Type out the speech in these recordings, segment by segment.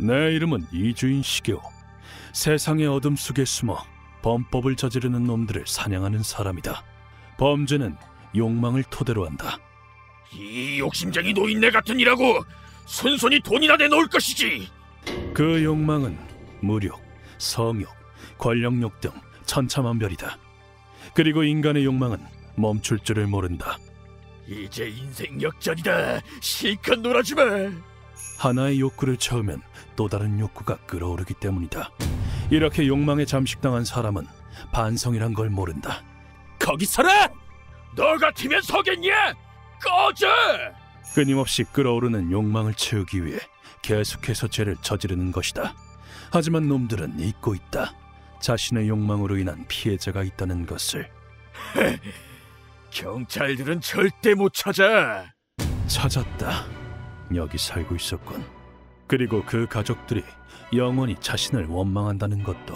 내 이름은 이주인 시게오. 세상의 어둠 속에 숨어 범법을 저지르는 놈들을 사냥하는 사람이다. 범죄는 욕망을 토대로 한다. 이 욕심쟁이 노인네 같은 이라고 손손이 돈이나 내놓을 것이지. 그 욕망은 무력, 성욕, 권력욕 등 천차만별이다. 그리고 인간의 욕망은 멈출 줄을 모른다. 이제 인생 역전이다. 실컷 놀아주마. 하나의 욕구를 채우면 또 다른 욕구가 끓어오르기 때문이다. 이렇게 욕망에 잠식당한 사람은 반성이란 걸 모른다. 거기 서라! 너 같으면 서겠냐? 꺼져! 끊임없이 끓어오르는 욕망을 채우기 위해 계속해서 죄를 저지르는 것이다. 하지만 놈들은 잊고 있다. 자신의 욕망으로 인한 피해자가 있다는 것을. 경찰들은 절대 못 찾아. 찾았다. 여기 살고 있었군. 그리고 그 가족들이 영원히 자신을 원망한다는 것도.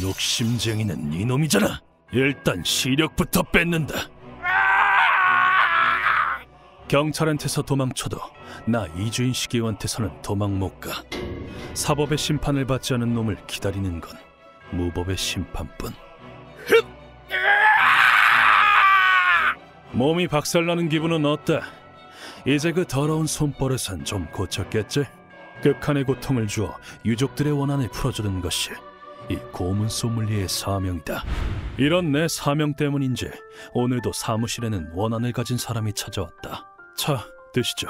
욕심쟁이는 이놈이잖아. 일단 시력부터 뺏는다. 경찰한테서 도망쳐도 나 이주인 시게오한테서는 도망 못 가. 사법의 심판을 받지 않은 놈을 기다리는 건 무법의 심판뿐. 몸이 박살나는 기분은 어때? 이제 그 더러운 손버릇은 좀 고쳤겠지? 극한의 고통을 주어 유족들의 원한을 풀어주는 것이 이 고문 소믈리에의 사명이다. 이런 내 사명 때문인지 오늘도 사무실에는 원한을 가진 사람이 찾아왔다. 자, 드시죠.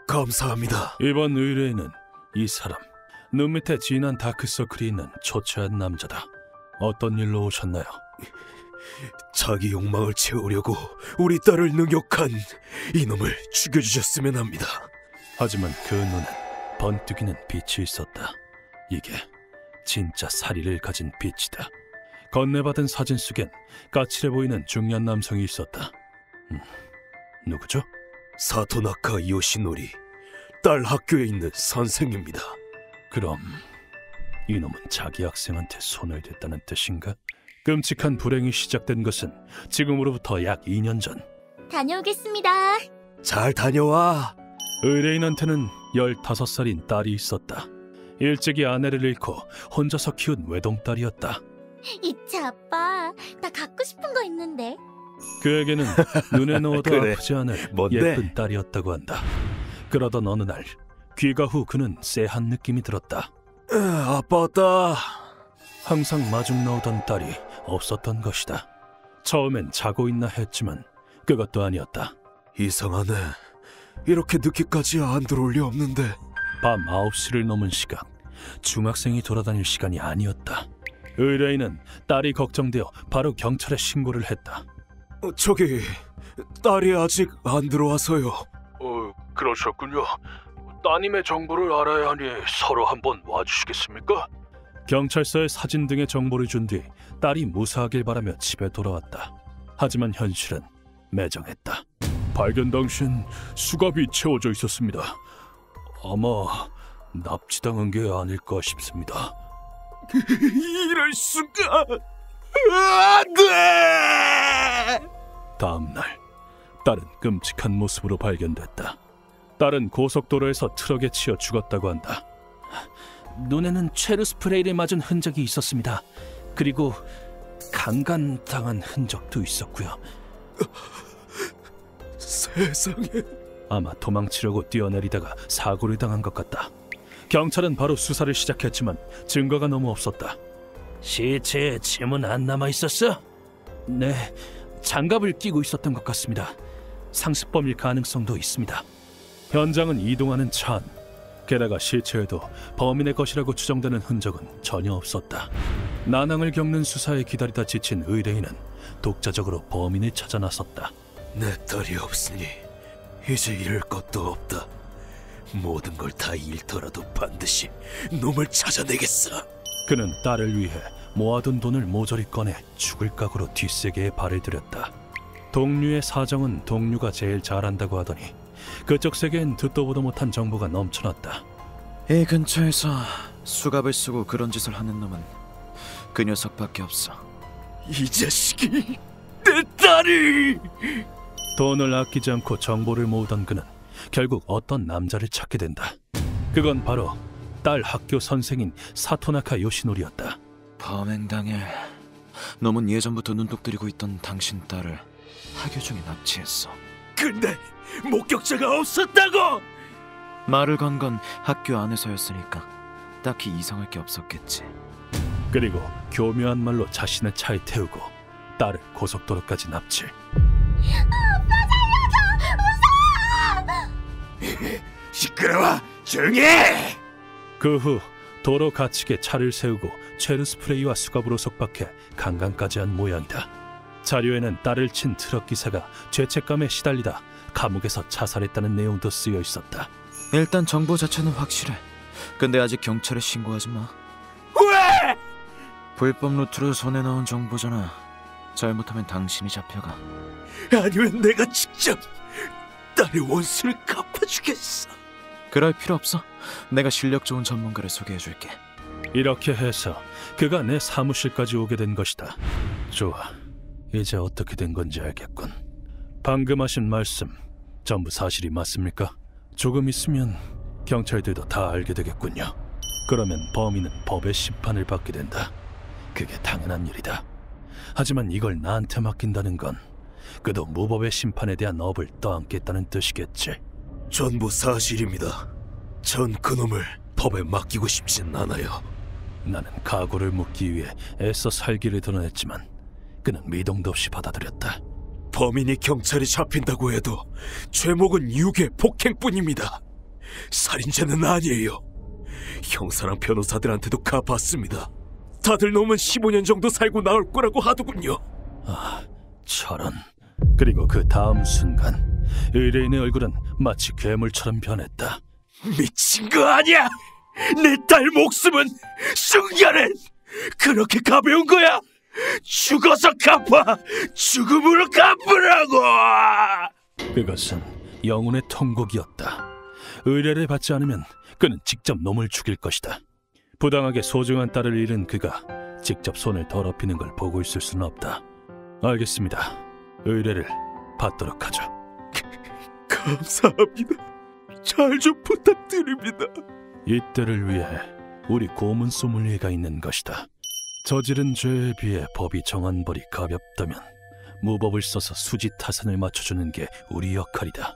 감사합니다. 이번 의뢰인은 이 사람. 눈 밑에 진한 다크서클이 있는 초췌한 남자다. 어떤 일로 오셨나요? 자기 욕망을 채우려고 우리 딸을 능욕한 이놈을 죽여주셨으면 합니다. 하지만 그 눈엔 번뜩이는 빛이 있었다. 이게 진짜 사리를 가진 빛이다. 건네받은 사진 속엔 까칠해 보이는 중년 남성이 있었다. 누구죠? 사토나카 요시노리, 딸 학교에 있는 선생입니다. 그럼 이놈은 자기 학생한테 손을 댔다는 뜻인가? 끔찍한 불행이 시작된 것은 지금으로부터 약 2년 전. 다녀오겠습니다. 잘 다녀와. 의뢰인한테는 15살인 딸이 있었다. 일찍이 아내를 잃고 혼자서 키운 외동딸이었다. 이치 아빠, 나 갖고 싶은 거 있는데. 그에게는 눈에 넣어도 그래. 아프지 않을 뭔데? 예쁜 딸이었다고 한다. 그러던 어느 날 귀가 후 그는 쎄한 느낌이 들었다. 아빠 왔다. 항상 마중 나오던 딸이 없었던 것이다. 처음엔 자고 있나 했지만 그것도 아니었다. 이상하네. 이렇게 늦게까지 안 들어올 리 없는데. 밤 9시를 넘은 시각, 중학생이 돌아다닐 시간이 아니었다. 의뢰인은 딸이 걱정되어 바로 경찰에 신고를 했다. 저기, 딸이 아직 안 들어와서요. 그러셨군요. 따님의 정보를 알아야 하니 서로 한번 와주시겠습니까? 경찰서에 사진 등의 정보를 준 뒤 딸이 무사하길 바라며 집에 돌아왔다. 하지만 현실은 매정했다. 발견 당시엔 수갑이 채워져 있었습니다. 아마 납치당한 게 아닐까 싶습니다. 이럴 수가. 안 돼! 다음 날 딸은 끔찍한 모습으로 발견됐다. 딸은 고속도로에서 트럭에 치여 죽었다고 한다. 눈에는 최루 스프레이를 맞은 흔적이 있었습니다. 그리고 강간당한 흔적도 있었고요. 세상에. 아마 도망치려고 뛰어내리다가 사고를 당한 것 같다. 경찰은 바로 수사를 시작했지만 증거가 너무 없었다. 시체에 침은 안 남아있었어? 네, 장갑을 끼고 있었던 것 같습니다. 상습범일 가능성도 있습니다. 현장은 이동하는 차 안. 게다가 시체에도 범인의 것이라고 추정되는 흔적은 전혀 없었다. 난항을 겪는 수사에 기다리다 지친 의뢰인은 독자적으로 범인을 찾아 나섰다. 내 딸이 없으니 이제 잃을 것도 없다. 모든 걸 다 잃더라도 반드시 놈을 찾아내겠어. 그는 딸을 위해 모아둔 돈을 모조리 꺼내 죽을 각오로 뒷세계에 발을 들였다. 동류의 사정은 동류가 제일 잘한다고 하더니 그쪽 세계엔 듣도 보도 못한 정보가 넘쳐났다. 이 근처에서 수갑을 쓰고 그런 짓을 하는 놈은 그 녀석밖에 없어. 이 자식이 내 딸이. 돈을 아끼지 않고 정보를 모으던 그는 결국 어떤 남자를 찾게 된다. 그건 바로 딸 학교 선생인 사토나카 요시노리였다. 범행당일 놈은 예전부터 눈독 들이고 있던 당신 딸을 학교 중에 납치했어. 근데 목격자가 없었다고! 말을 건 건 학교 안에서였으니까 딱히 이상할 게 없었겠지. 그리고 교묘한 말로 자신의 차에 태우고 딸을 고속도로까지 납치. 시끄러워! 조용히 해! 그 후 도로 가측에 차를 세우고 체르 스프레이와 수갑으로 속박해 강간까지 한 모양이다. 자료에는 딸을 친 트럭 기사가 죄책감에 시달리다 감옥에서 자살했다는 내용도 쓰여 있었다. 일단 정보 자체는 확실해. 근데 아직 경찰에 신고하지 마. 왜? 불법 루트로 손에 넣은 정보잖아. 잘못하면 당신이 잡혀가. 아니면 내가 직접 딸의 원수를 갚아주겠어. 그럴 필요 없어. 내가 실력 좋은 전문가를 소개해줄게. 이렇게 해서 그가 내 사무실까지 오게 된 것이다. 좋아, 이제 어떻게 된 건지 알겠군. 방금 하신 말씀 전부 사실이 맞습니까? 조금 있으면 경찰들도 다 알게 되겠군요. 그러면 범인은 법의 심판을 받게 된다. 그게 당연한 일이다. 하지만 이걸 나한테 맡긴다는 건 그도 무법의 심판에 대한 업을 떠안겠다는 뜻이겠지. 전부 사실입니다. 전 그놈을 법에 맡기고 싶진 않아요. 나는 각오를 묻기 위해 애써 살기를 드러냈지만 그는 미동도 없이 받아들였다. 범인이 경찰에 잡힌다고 해도 죄목은 유괴, 폭행뿐입니다. 살인죄는 아니에요. 형사랑 변호사들한테도 가봤습니다. 다들 놈은 15년 정도 살고 나올 거라고 하더군요. 아, 저런. 그리고 그 다음 순간 의뢰인의 얼굴은 마치 괴물처럼 변했다. 미친 거 아니야? 내 딸 목숨은, 순간은 그렇게 가벼운 거야? 죽어서 갚아! 죽음으로 갚으라고! 그것은 영혼의 통곡이었다. 의뢰를 받지 않으면 그는 직접 놈을 죽일 것이다. 부당하게 소중한 딸을 잃은 그가 직접 손을 더럽히는 걸 보고 있을 수는 없다. 알겠습니다. 의뢰를 받도록 하죠. 감사합니다. 잘 좀 부탁드립니다. 이때를 위해 우리 고문 소믈리에가 있는 것이다. 저지른 죄에 비해 법이 정한 벌이 가볍다면 무법을 써서 수지 타산을 맞춰주는 게 우리 역할이다.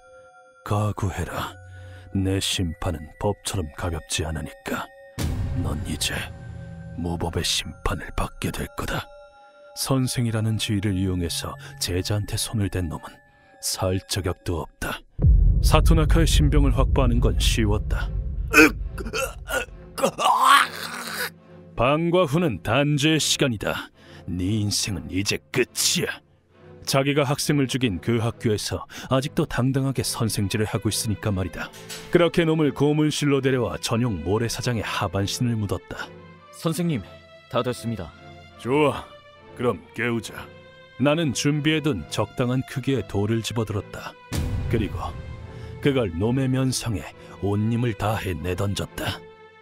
각오해라. 내 심판은 법처럼 가볍지 않으니까 넌 이제 무법의 심판을 받게 될 거다. 선생이라는 지위를 이용해서 제자한테 손을 댄 놈은 살 자격도 없다. 사토나카의 신병을 확보하는 건 쉬웠다. 방과 후는 단죄의 시간이다. 네 인생은 이제 끝이야. 자기가 학생을 죽인 그 학교에서 아직도 당당하게 선생질을 하고 있으니까 말이다. 그렇게 놈을 고문실로 데려와 전용 모래사장에 하반신을 묻었다. 선생님, 다 됐습니다. 좋아, 그럼 깨우자. 나는 준비해둔 적당한 크기의 돌을 집어들었다. 그리고 그걸 놈의 면상에 온 힘을 다해 내던졌다.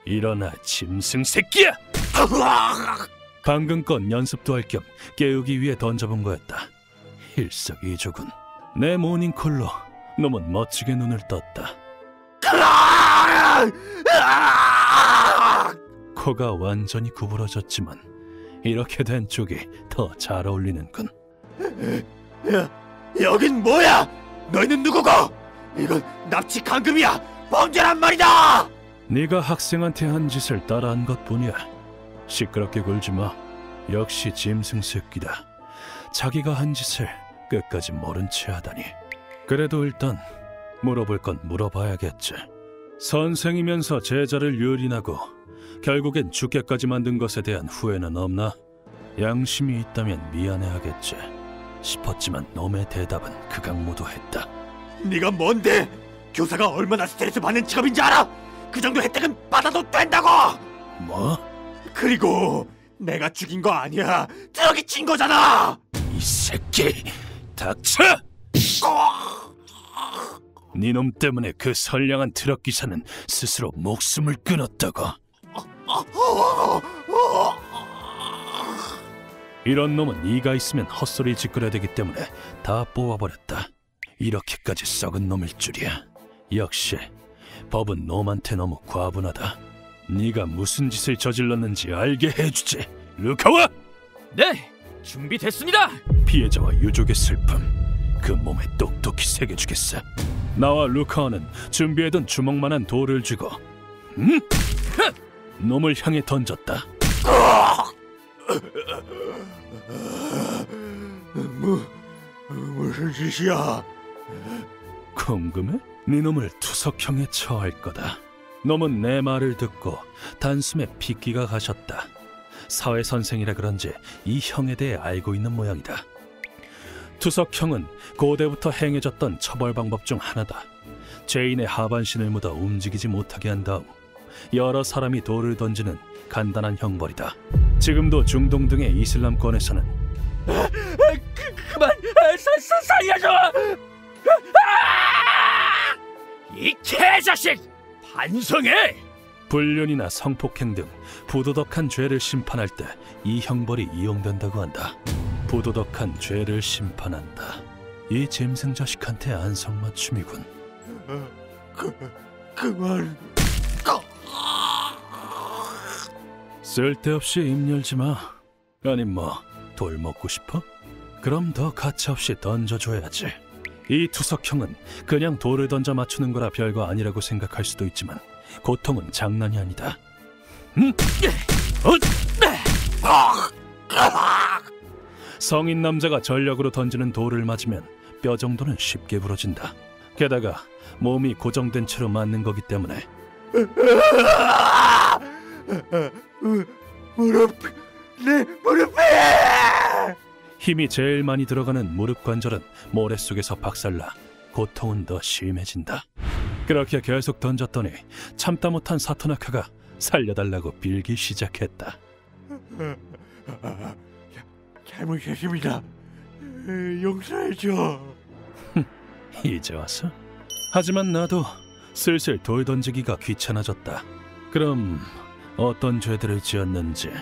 일어나, 짐승 새끼야! 방금 건 연습도 할 겸 깨우기 위해 던져본 거였다. 일석이조군. 내 모닝콜로 놈은 멋지게 눈을 떴다. 코가 완전히 구부러졌지만 이렇게 된 쪽이 더 잘 어울리는군. 여긴 뭐야? 너희는 누구고? 이건 납치 강금이야! 범죄란 말이다! 네가 학생한테 한 짓을 따라한 것뿐이야. 시끄럽게 굴지 마. 역시 짐승 새끼다. 자기가 한 짓을 끝까지 모른 채 하다니. 그래도 일단 물어볼 건 물어봐야겠지. 선생이면서 제자를 유린하고 결국엔 죽게까지 만든 것에 대한 후회는 없나? 양심이 있다면 미안해하겠지 싶었지만 놈의 대답은 극악무도했다. 네가 뭔데? 교사가 얼마나 스트레스 받는 직업인지 알아? 그 정도 혜택은 받아도 된다고! 뭐? 그리고 내가 죽인 거 아니야. 트럭이 친 거잖아! 이 새끼! 닥쳐! 네 놈 때문에 그 선량한 트럭 기사는 스스로 목숨을 끊었다고. 이런 놈은 이가 있으면 헛소리 짓거려야 되기 때문에 다 뽑아버렸다. 이렇게까지 썩은 놈일 줄이야. 역시 법은 놈한테 너무 과분하다. 네가 무슨 짓을 저질렀는지 알게 해주지. 루카와! 네, 준비됐습니다. 피해자와 유족의 슬픔, 그 몸에 똑똑히 새겨주겠어. 나와 루카와는 준비해둔 주먹만한 돌을 쥐고 놈을 향해 던졌다. 무슨 짓이야? 궁금해? 네 놈을 투석형에 처할 거다. 놈은 내 말을 듣고 단숨에 핏기가 가셨다. 사회선생이라 그런지 이 형에 대해 알고 있는 모양이다. 투석형은 고대부터 행해졌던 처벌 방법 중 하나다. 죄인의 하반신을 묻어 움직이지 못하게 한 다음 여러 사람이 돌을 던지는 간단한 형벌이다. 지금도 중동 등의 이슬람권에서는 그만 살려줘! 이 개자식! 반성해! 불륜이나 성폭행 등 부도덕한 죄를 심판할 때 이 형벌이 이용된다고 한다. 부도덕한 죄를 심판한다. 이 짐승 자식한테 안성맞춤이군. 그만. 쓸데없이 입 열지 마. 아니 뭐 돌 먹고 싶어? 그럼 더 가차없이 던져줘야지. 이 투석형은 그냥 돌을 던져 맞추는 거라 별거 아니라고 생각할 수도 있지만 고통은 장난이 아니다. 성인 남자가 전력으로 던지는 돌을 맞으면 뼈 정도는 쉽게 부러진다. 게다가 몸이 고정된 채로 맞는 거기 때문에 내 무릎에! 힘이 제일 많이 들어가는 무릎 관절은 모래 속에서 박살나 고통은 더 심해진다. 그렇게 계속 던졌더니 참다 못한 사토나카가 살려달라고 빌기 시작했다. 잘못했습니다. 용서해줘. 이제 와서? 하지만 나도 슬슬 돌 던지기가 귀찮아졌다. 그럼 어떤 죄들을 지었는지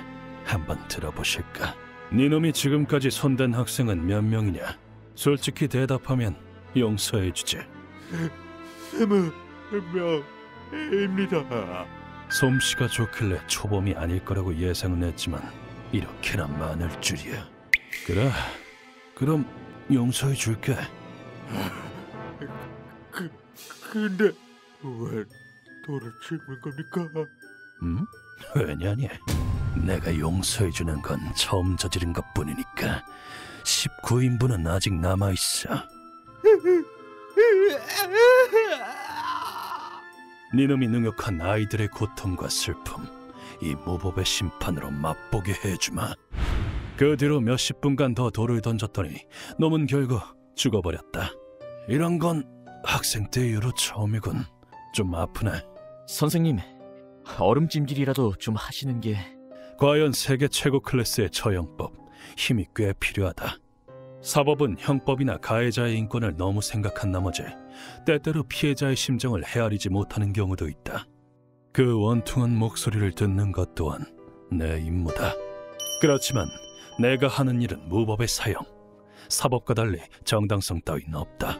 한번 들어보실까? 네 놈이 지금까지 손댄 학생은 몇 명이냐? 솔직히 대답하면 용서해주지. 20명입니다. 솜씨가 좋길래 초범이 아닐 거라고 예상은 했지만 이렇게나 많을 줄이야. 그래, 그럼 용서해줄게. 근데 왜 돌을 치는 겁니까? 왜냐니? 내가 용서해주는 건 처음 저지른 것뿐이니까 19인분은 아직 남아있어. 니놈이 능욕한 아이들의 고통과 슬픔, 이 무법의 심판으로 맛보게 해주마. 그 뒤로 몇십 분간 더 돌을 던졌더니 놈은 결국 죽어버렸다. 이런 건 학생 때 이후로 처음이군. 좀 아프네. 선생님, 얼음찜질이라도 좀 하시는 게... 과연 세계 최고 클래스의 처형법, 힘이 꽤 필요하다. 사법은 형법이나 가해자의 인권을 너무 생각한 나머지 때때로 피해자의 심정을 헤아리지 못하는 경우도 있다. 그 원통한 목소리를 듣는 것 또한 내 임무다. 그렇지만 내가 하는 일은 무법의 사형, 사법과 달리 정당성 따윈 없다.